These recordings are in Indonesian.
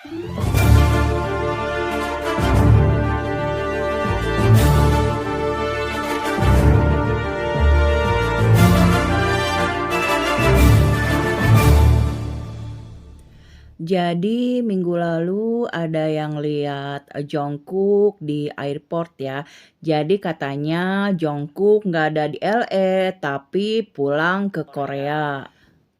Jadi minggu lalu ada yang lihat Jungkook di airport ya. Jadi katanya Jungkook nggak ada di LA tapi pulang ke Korea.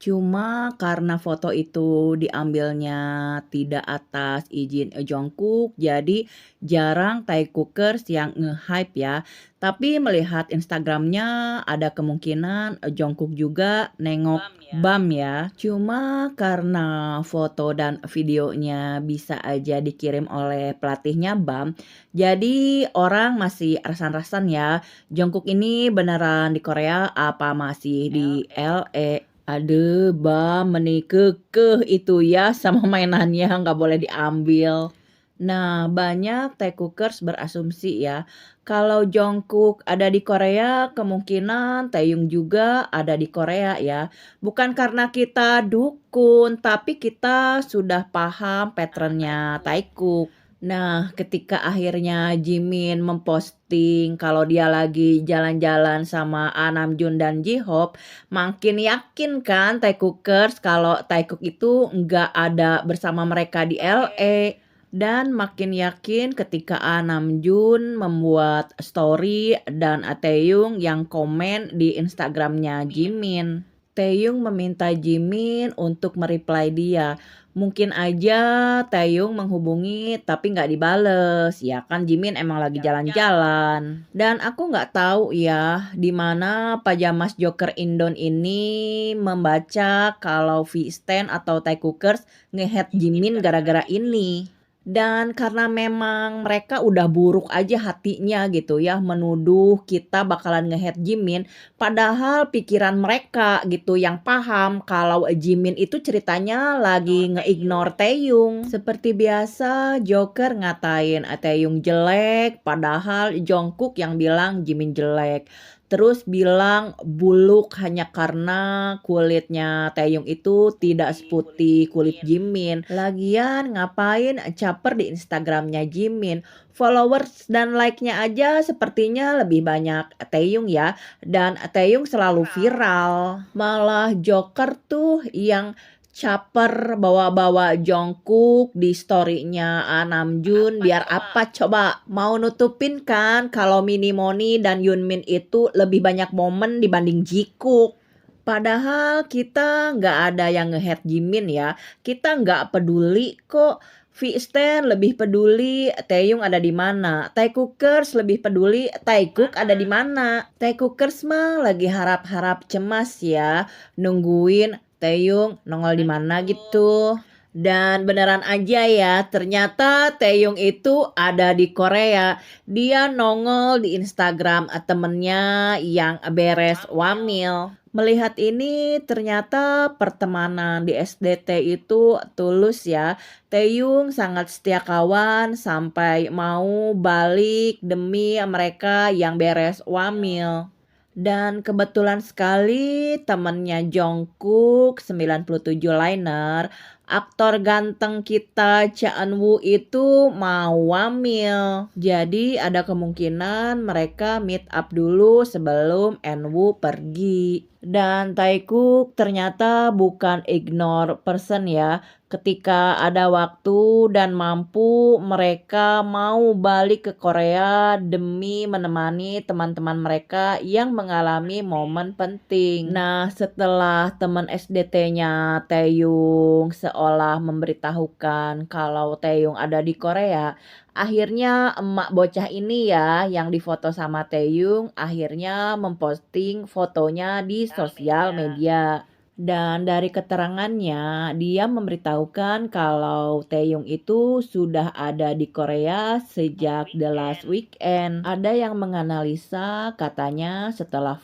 Cuma karena foto itu diambilnya tidak atas izin Jungkook, jadi jarang Taekookers yang nge-hype ya. Tapi melihat Instagramnya ada kemungkinan Jungkook juga nengok Bam ya. Cuma karena foto dan videonya bisa aja dikirim oleh pelatihnya Bam, jadi orang masih rasan-rasan ya. Jungkook ini beneran di Korea apa masih di LA? Aduh, Bam, kekeh itu ya sama mainannya nggak boleh diambil. Nah, banyak Taekookers berasumsi ya, kalau Jungkook ada di Korea, kemungkinan Taeyong juga ada di Korea ya. Bukan karena kita dukun, tapi kita sudah paham patternnya Taekook. Nah, ketika akhirnya Jimin memposting kalau dia lagi jalan-jalan sama Namjoon dan J-Hope, makin yakin kan Taekookers kalau Taekook itu nggak ada bersama mereka di LA. Dan makin yakin ketika Namjoon membuat story dan Taeyong yang komen di Instagramnya Jimin. Taeyong meminta Jimin untuk mereply dia. Mungkin aja Taeyong menghubungi tapi nggak dibales. Ya kan Jimin emang lagi jalan-jalan. Dan aku nggak tahu ya di mana Pajamas Joker Indon ini membaca kalau V-Stan atau Taekookers nge-hate Jimin gara-gara ini. Dan karena memang mereka udah buruk aja hatinya gitu ya, menuduh kita bakalan nge-hate Jimin, padahal pikiran mereka gitu yang paham kalau Jimin itu ceritanya lagi nge-ignore Taeyong. Seperti biasa Joker ngatain Taeyong jelek, padahal Jungkook yang bilang Jimin jelek. Terus bilang buluk hanya karena kulitnya Taeyong itu tidak seputih kulit Jimin. Lagian ngapain caper di Instagramnya Jimin? Followers dan like-nya aja sepertinya lebih banyak Taeyong ya. Dan Taeyong selalu viral. Malah Joker tuh yang caper bawa-bawa Jungkook di story-nya Namjoon biar apa coba? Mau nutupin kan kalau Minimoni dan Yunmin itu lebih banyak momen dibanding Jikook. Padahal kita nggak ada yang nge-hate Jimin ya. Kita nggak peduli kok. V-Stan lebih peduli Taeyong ada di mana. Taekookers lebih peduli Taekook ada di mana. Taekookers mah lagi harap-harap cemas ya. Nungguin Taeyong nongol di mana gitu. Dan beneran aja ya, ternyata Taeyong itu ada di Korea. Dia nongol di Instagram temennya yang beres wamil. Melihat ini ternyata pertemanan di SDT itu tulus ya. Taeyong sangat setia kawan sampai mau balik demi mereka yang beres wamil. Dan kebetulan sekali temennya Jungkook 97 liner, aktor ganteng kita Cha Eun-woo itu mau wamil. Jadi ada kemungkinan mereka meet up dulu sebelum Eun-woo pergi. Dan Taekook ternyata bukan ignore person ya. Ketika ada waktu dan mampu, mereka mau balik ke Korea demi menemani teman-teman mereka yang mengalami momen penting. Nah, setelah teman SDT-nya Taeyong seolah memberitahukan kalau Taeyong ada di Korea, akhirnya emak bocah ini ya yang difoto sama Taeyong akhirnya memposting fotonya di sosial media. Dan dari keterangannya, dia memberitahukan kalau Taeyong itu sudah ada di Korea sejak the last weekend. Ada yang menganalisa katanya setelah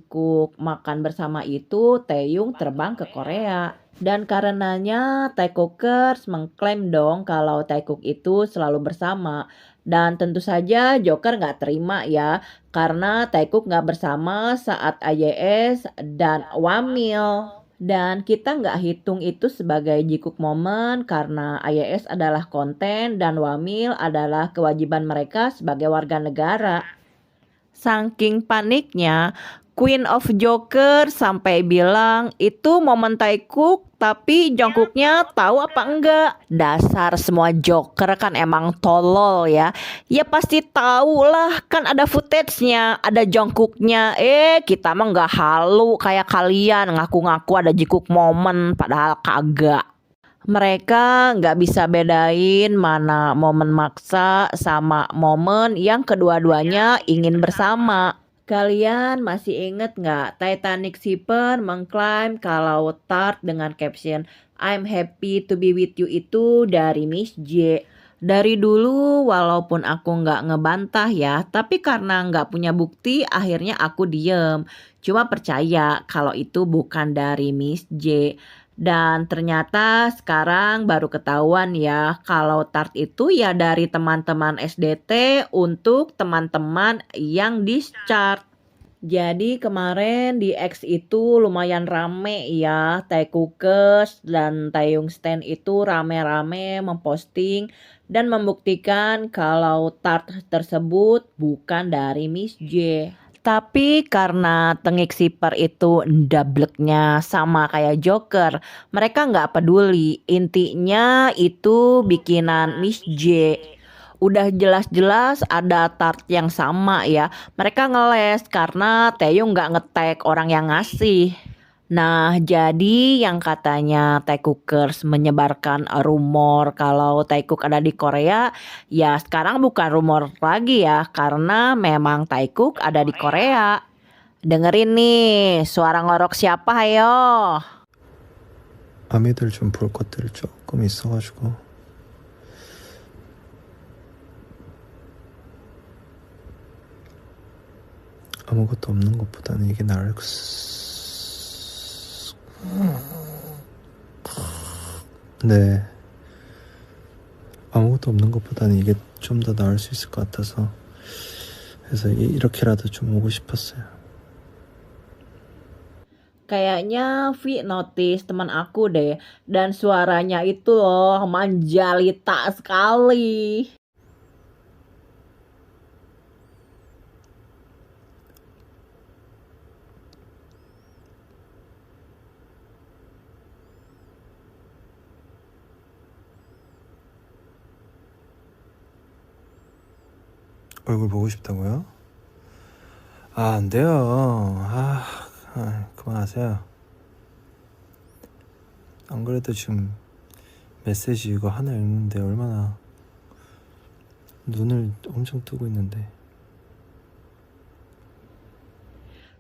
Cook makan bersama itu, Taeyong terbang ke Korea. Dan karenanya Taekookers mengklaim dong kalau Taekook itu selalu bersama. Dan tentu saja Joker nggak terima ya, karena Taekook nggak bersama saat AYS dan wamil. Dan kita nggak hitung itu sebagai jikuk momen karena IES adalah konten dan Wamil adalah kewajiban mereka sebagai warga negara. Saking paniknya, Queen of Joker sampai bilang itu momen Taekook tapi Jungkooknya tahu apa enggak. Dasar semua Joker kan emang tolol ya. Ya pasti tahu lah, kan ada footage-nya, ada Jungkooknya. Kita mah nggak halu kayak kalian ngaku-ngaku ada jikuk momen padahal kagak. Mereka nggak bisa bedain mana momen maksa sama momen yang kedua-duanya ingin bersama. Kalian masih inget nggak Titanic Shipper mengklaim kalau Tart dengan caption I'm happy to be with you itu dari Miss J. Dari dulu walaupun aku nggak ngebantah ya, tapi karena nggak punya bukti akhirnya aku diem. Cuma percaya kalau itu bukan dari Miss J. Dan ternyata sekarang baru ketahuan ya kalau Tart itu ya dari teman-teman SDT untuk teman-teman yang discharge. Jadi kemarin di X itu lumayan rame ya, Taekookers dan Taeyong Stan itu rame-rame memposting dan membuktikan kalau Tart tersebut bukan dari Miss J. Tapi karena Tengik Shipper itu ndableknya sama kayak Joker, mereka nggak peduli. Intinya itu bikinan Miss J. Udah jelas-jelas ada Tart yang sama ya. Mereka ngeles karena Taeyong nggak nge-tag orang yang ngasih. Nah, jadi yang katanya Taekookers menyebarkan rumor kalau Taekook ada di Korea, ya sekarang bukan rumor lagi ya, karena memang Taekook ada di Korea. Dengerin nih, suara ngorok siapa ayo? 아미들 좀 볼 것들이 조금 있어가지고 아무것도 없는 것보다는 이게 나을 네 아무것도 없는 것보다는 이게 좀 더 나을 수 있을 것 같아서 그래서 이렇게라도 좀 오고 싶었어요. Kayaknya Vi notice teman aku deh, dan suaranya itu loh manjalita sekali. 얼굴 보고 싶다고요? 안 돼요. 그만하세요. 안 그래도 지금 메시지 이거 하나 읽는데 얼마나 눈을 엄청 뜨고 있는데.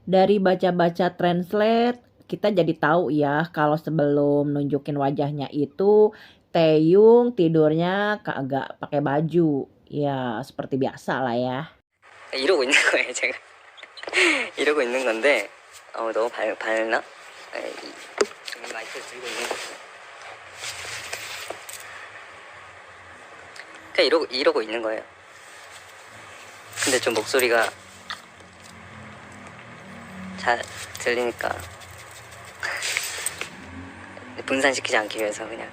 Dari baca-baca translate, kita jadi tahu ya kalau sebelum nunjukin wajahnya itu Taeyong tidurnya kagak pakai baju. Ya seperti biasa lah ya. 이러고 있는 거예요, 제가. 이러고 있는 건데 너무 밝나? 마이크를 들고 있는 거. 그냥 이러고 있는 거예요. 근데 좀 목소리가 잘 들리니까 분산시키지 않기 위해서 그냥.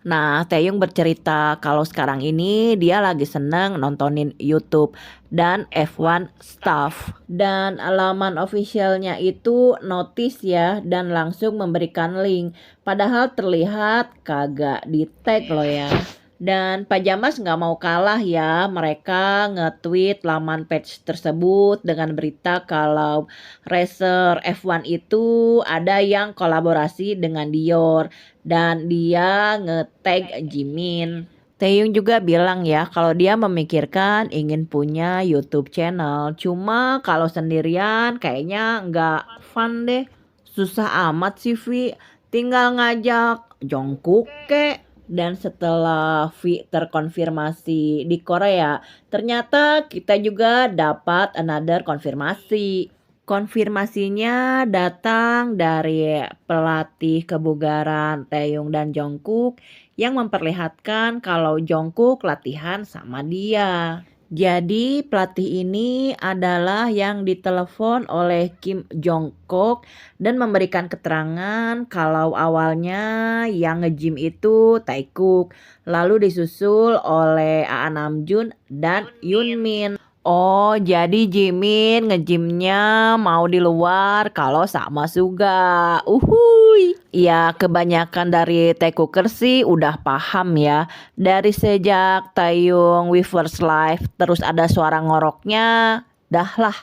Nah, Taeyong bercerita kalau sekarang ini dia lagi seneng nontonin YouTube dan F1 Stuff. Dan laman officialnya itu notice ya dan langsung memberikan link. Padahal terlihat kagak di tag loh ya. Dan Pajamas nggak mau kalah ya, mereka nge-tweet laman page tersebut dengan berita kalau racer F1 itu ada yang kolaborasi dengan Dior dan dia nge-tag Jimin. Taeyong juga bilang ya kalau dia memikirkan ingin punya YouTube channel, cuma kalau sendirian kayaknya nggak fun deh. Susah amat sih Vi, tinggal ngajak Jungkook kek. Dan setelah V terkonfirmasi di Korea, ternyata kita juga dapat another konfirmasi. Konfirmasinya datang dari pelatih kebugaran Taeyong dan Jungkook yang memperlihatkan kalau Jungkook latihan sama dia. Jadi pelatih ini adalah yang ditelepon oleh Kim Jong-kook dan memberikan keterangan kalau awalnya yang nge-gym itu Taekook, lalu disusul oleh Ah Namjoon dan Yoonmin. Oh, jadi Jimin nge-gymnya mau di luar kalau sama Suga. Uhuy. Ya, kebanyakan dari Taekookers sih udah paham ya. Dari sejak Taeyong Weverse Live terus ada suara ngoroknya, dah lah.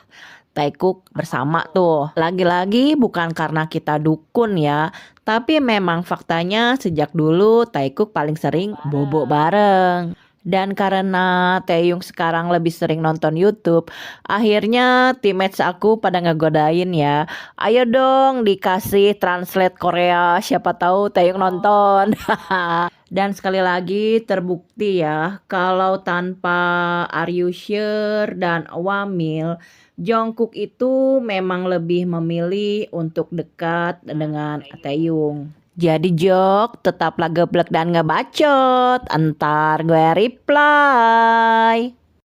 Taekook bersama tuh. Lagi-lagi bukan karena kita dukun ya, tapi memang faktanya sejak dulu Taekook paling sering bobo bareng. Dan karena Taeyong sekarang lebih sering nonton YouTube, akhirnya teammates aku pada ngegodain ya. Ayo dong dikasih translate Korea, siapa tahu Taeyong nonton. Dan sekali lagi terbukti ya, kalau tanpa Are You Sure dan Wamil, Jungkook itu memang lebih memilih untuk dekat dengan Taeyong. Jadi Jok, tetaplah geblek dan ngebacot. Entar gue reply.